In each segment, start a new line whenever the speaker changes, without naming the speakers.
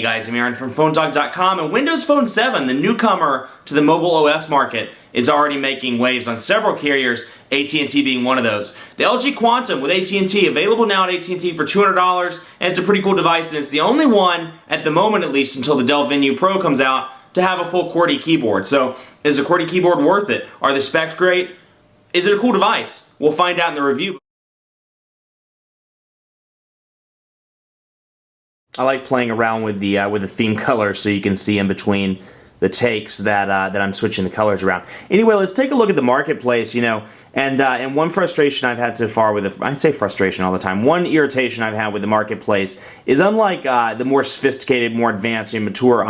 guys, I'm Aaron from PhoneTalk.com, and Windows Phone 7, the newcomer to the mobile OS market, is already making waves on several carriers, AT&T being one of those. The LG Quantum with AT&T, available now at AT&T for $200, and it's a pretty cool device, and it's the only one, at the moment at least, until the Dell Venue Pro comes out, to have a full QWERTY keyboard. So, is a QWERTY keyboard worth it? Are the specs great? Is it a cool device? We'll find out in the review. I like playing around with the theme colors so you can see in between the takes that I'm switching the colors around. Anyway, let's take a look at the marketplace, and one frustration I've had so far with I say frustration all the time. One irritation I've had with the marketplace is, unlike the more sophisticated, more advanced and mature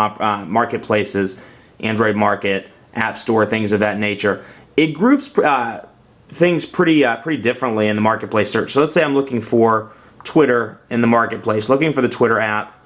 marketplaces, Android Market, App Store, things of that nature, it groups things pretty differently in the marketplace search. So let's say I'm looking for Twitter in the marketplace, looking for the Twitter app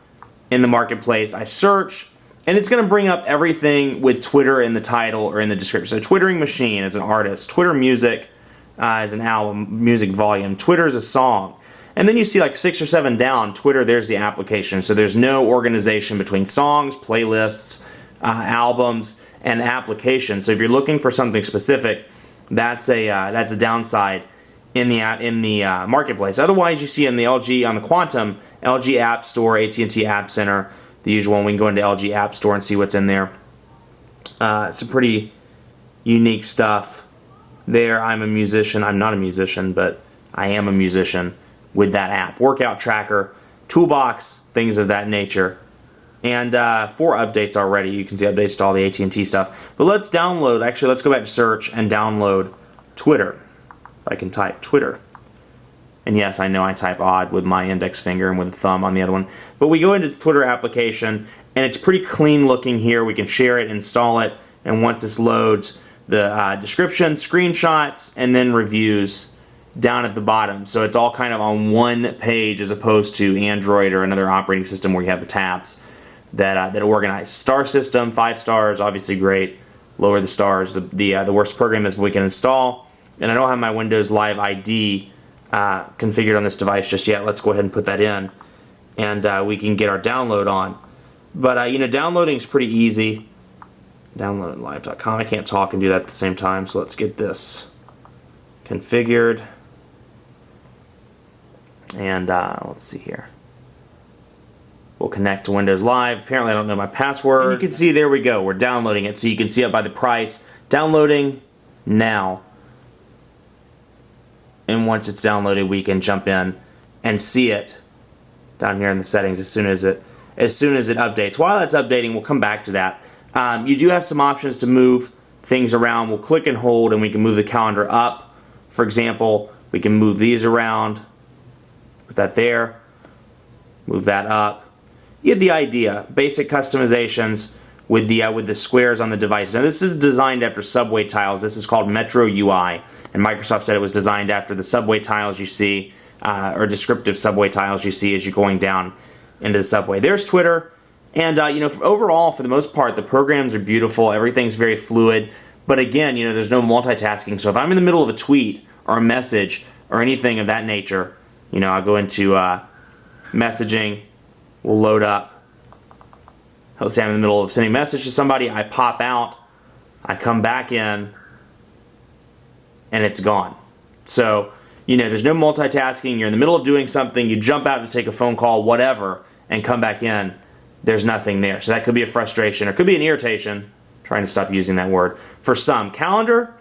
in the marketplace. I search, and it's going to bring up everything with Twitter in the title or in the description. So Twittering Machine as an artist, Twitter Music as an album, music volume, Twitter as a song. And then you see like 6 or 7 down, Twitter, there's the application. So there's no organization between songs, playlists, albums, and applications. So if you're looking for something specific, that's a downside in the marketplace. Otherwise, you see on the Quantum, LG App Store, AT&T App Center, the usual one. We can go into LG App Store and see what's in there. Some pretty unique stuff there. I'm a musician. I'm not a musician, but I am a musician with that app. Workout tracker, toolbox, things of that nature. And 4 updates already. You can see updates to all the AT&T stuff. But let's download, actually let's go back to search and download Twitter. I can type Twitter. And yes, I know I type odd with my index finger and with the thumb on the other one. But we go into the Twitter application, and it's pretty clean looking here. We can share it, install it, and once this loads, the description, screenshots, and then reviews down at the bottom. So it's all kind of on one page as opposed to Android or another operating system where you have the tabs that organize. Star system, 5 stars, obviously great. Lower the stars. The worst program is we can install. And I don't have my Windows Live ID configured on this device just yet. Let's go ahead and put that in, and we can get our download on. But downloading is pretty easy. Download live.com. I can't talk and do that at the same time, so let's get this configured. And let's see here. We'll connect to Windows Live. Apparently I don't know my password. And you can see, there we go. We're downloading it, so you can see it by the price. Downloading now. And once it's downloaded, we can jump in and see it down here in the settings as soon as it updates. While that's updating, we'll come back to that. You do have some options to move things around. We'll click and hold, and we can move the calendar up. For example, we can move these around. Put that there. Move that up. You get the idea. Basic customizations with the squares on the device. Now this is designed after subway tiles. This is called Metro UI. And Microsoft said it was designed after the subway tiles you see, or descriptive subway tiles you see as you're going down into the subway. There's Twitter, and overall, for the most part, the programs are beautiful. Everything's very fluid. But again, there's no multitasking. So if I'm in the middle of a tweet or a message or anything of that nature, I'll go into messaging. We'll load up. Let's say I'm in the middle of sending a message to somebody. I pop out. I come back in. And it's gone. So, there's no multitasking. You're in the middle of doing something, you jump out to take a phone call, whatever, and come back in. There's nothing there. So that could be a frustration, or could be an irritation. Trying to stop using that word. For some. Calendar,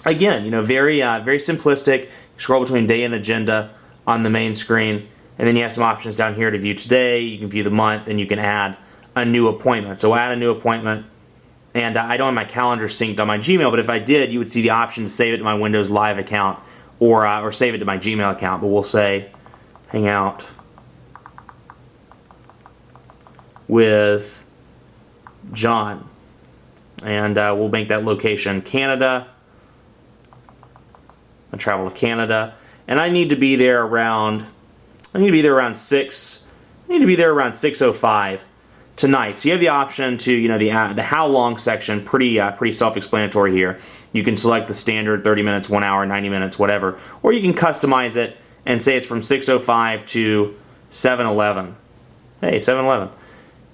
again, very simplistic. You scroll between day and agenda on the main screen, and then you have some options down here to view today. You can view the month, and you can add a new appointment. So add a new appointment. And I don't have my calendar synced on my Gmail, but if I did, you would see the option to save it to my Windows Live account or save it to my Gmail account. But we'll say hang out with John. And we'll make that location Canada. I travel to Canada. And I need to be there around 6. I need to be there around 6:05. Tonight. So you have the option to, the how long section, pretty self-explanatory here. You can select the standard 30 minutes, 1 hour, 90 minutes, whatever. Or you can customize it and say it's from 6:05 to 7:11. Hey, 7:11.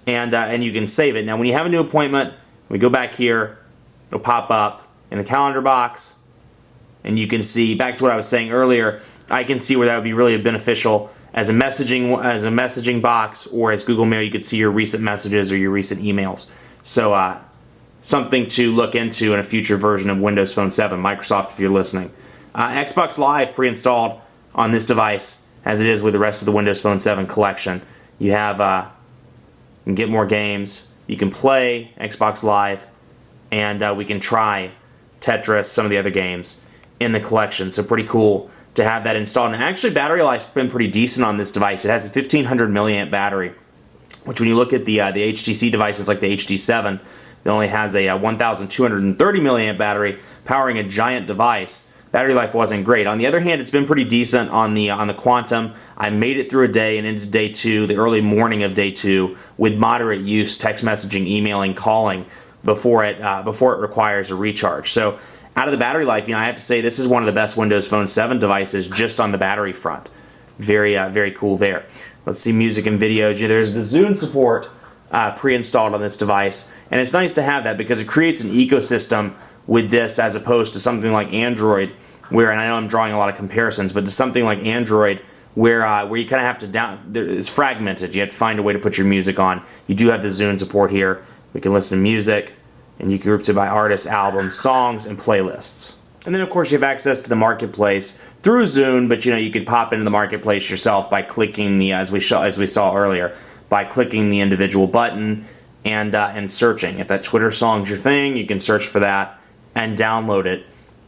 and you can save it. Now, when you have a new appointment, we go back here, it'll pop up in the calendar box, and you can see, back to what I was saying earlier, I can see where that would be really beneficial as a messaging box, or as Google Mail. You could see your recent messages or your recent emails. So something to look into in a future version of Windows Phone 7, Microsoft, if you're listening. Xbox Live pre-installed on this device, as it is with the rest of the Windows Phone 7 collection. You have you can get more games, you can play Xbox Live, and we can try Tetris, some of the other games in the collection. So pretty cool to have that installed. And actually, battery life's been pretty decent on this device. It has a 1500 milliamp battery, which when you look at the HTC devices like the HD7, it only has a 1230 milliamp battery powering a giant device. Battery life wasn't great. On the other hand, it's been pretty decent on the Quantum. I made it through a day and into day 2, the early morning of day 2, with moderate use, text messaging, emailing, calling, before it requires a recharge. So out of the battery life, I have to say this is one of the best Windows Phone 7 devices just on the battery front. Very cool there. Let's see music and videos. There's the Zune support pre-installed on this device, and it's nice to have that because it creates an ecosystem with this as opposed to something like Android, where, and I know I'm drawing a lot of comparisons, but to something like Android where you kind of have to it's fragmented. You have to find a way to put your music on. You do have the Zune support here. We can listen to music, and you can group it by artists, albums, songs, and playlists. And then, of course, you have access to the marketplace through Zune, but you could pop into the marketplace yourself by clicking the, as we saw earlier, by clicking the individual button and searching. If that Twitter song's your thing, you can search for that and download it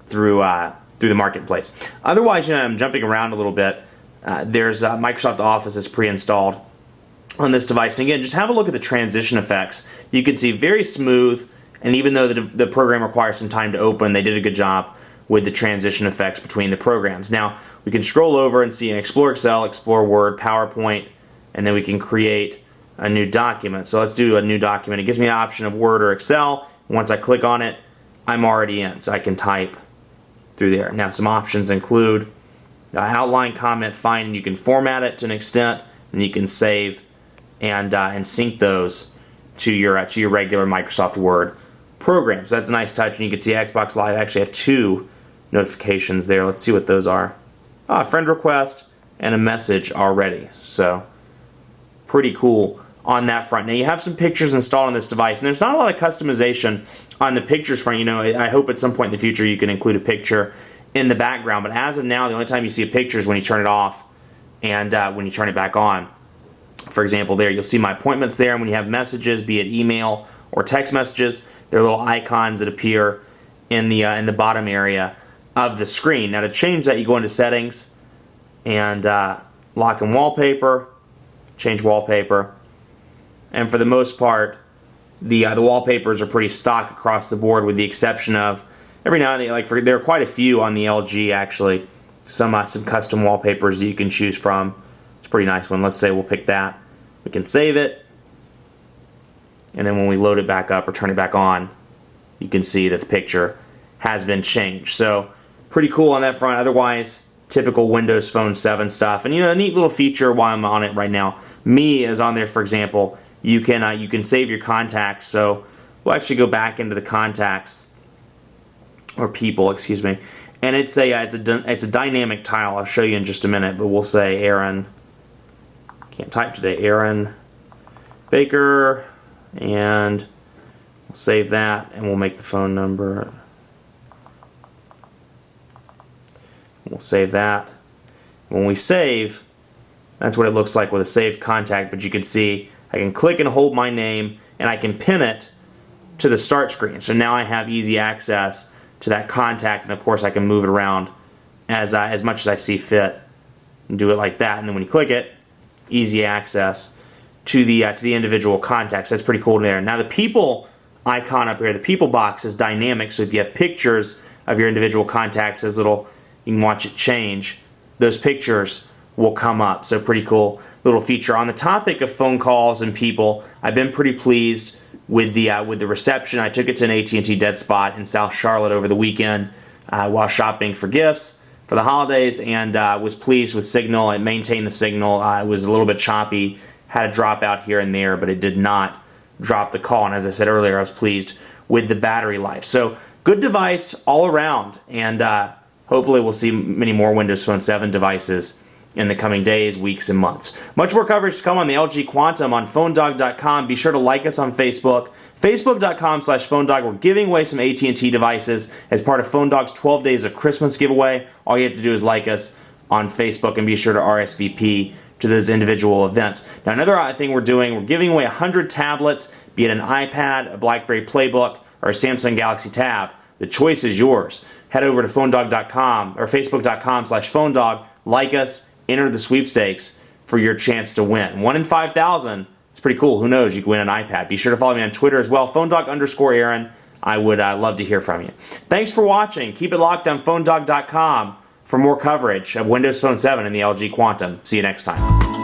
through the marketplace. Otherwise, I'm jumping around a little bit. There's Microsoft Office is pre-installed on this device, and again, just have a look at the transition effects. You can see very smooth, and even though the program requires some time to open, they did a good job with the transition effects between the programs. Now, we can scroll over and see Explore Excel, Explore Word, PowerPoint, and then we can create a new document. So let's do a new document. It gives me the option of Word or Excel. Once I click on it, I'm already in, so I can type through there. Now, some options include outline, comment, find, and you can format it to an extent, and you can save and sync those to your regular Microsoft Word program. So that's a nice touch, and you can see Xbox Live actually have 2 notifications there. Let's see what those are. A friend request and a message already. So pretty cool on that front. Now, you have some pictures installed on this device, and there's not a lot of customization on the pictures front. I hope at some point in the future you can include a picture in the background, but as of now, the only time you see a picture is when you turn it off and when you turn it back on. For example, there, you'll see my appointments there, and when you have messages, be it email or text messages, there are little icons that appear in the bottom area of the screen. Now, to change that, you go into Settings and Lock and Wallpaper, change Wallpaper, and for the most part, the wallpapers are pretty stock across the board, with the exception of every now and then, there are quite a few on the LG actually, some custom wallpapers that you can choose from. It's a pretty nice one. Let's say we'll pick that. We can save it, and then when we load it back up or turn it back on, you can see that the picture has been changed. So pretty cool on that front. Otherwise, typical Windows Phone 7 stuff. And a neat little feature while I'm on it right now. Me is on there, for example. You can save your contacts. So we'll actually go back into the contacts, or people, excuse me. And it's a dynamic tile. I'll show you in just a minute. But we'll say Aaron. Can't type today. Aaron Baker, and we'll save that, and we'll make the phone number. We'll save that. When we save, that's what it looks like with a saved contact, but you can see I can click and hold my name, and I can pin it to the start screen. So now I have easy access to that contact, and of course I can move it around as much as I see fit, and do it like that. And then when you click it, easy access to the individual contacts. That's pretty cool there. Now, the people icon up here, the people box, is dynamic, so if you have pictures of your individual contacts, those little, you can watch it change, those pictures will come up. So pretty cool little feature. On the topic of phone calls and people, I've been pretty pleased with the reception. I took it to an AT&T dead spot in South Charlotte over the weekend while shopping for gifts for the holidays, and was pleased with signal. It maintained the signal. It was a little bit choppy had a dropout here and there, but it did not drop the call. And as I said earlier, I was pleased with the battery life. So good device all around, and hopefully we'll see many more Windows Phone 7 devices in the coming days, weeks, and months. Much more coverage to come on the LG Quantum on PhoneDog.com. Be sure to like us on Facebook. Facebook.com/PhoneDog. We're giving away some AT&T devices as part of PhoneDog's 12 Days of Christmas giveaway. All you have to do is like us on Facebook and be sure to RSVP to those individual events. Now, another thing we're doing, we're giving away 100 tablets, be it an iPad, a BlackBerry Playbook, or a Samsung Galaxy Tab. The choice is yours. Head over to PhoneDog.com or Facebook.com/PhoneDog. Like us, enter the sweepstakes for your chance to win. 1 in 5,000. It's pretty cool. Who knows? You could win an iPad. Be sure to follow me on Twitter as well. PhoneDog_Aaron. I would love to hear from you. Thanks for watching. Keep it locked on PhoneDog.com for more coverage of Windows Phone 7 and the LG Quantum. See you next time.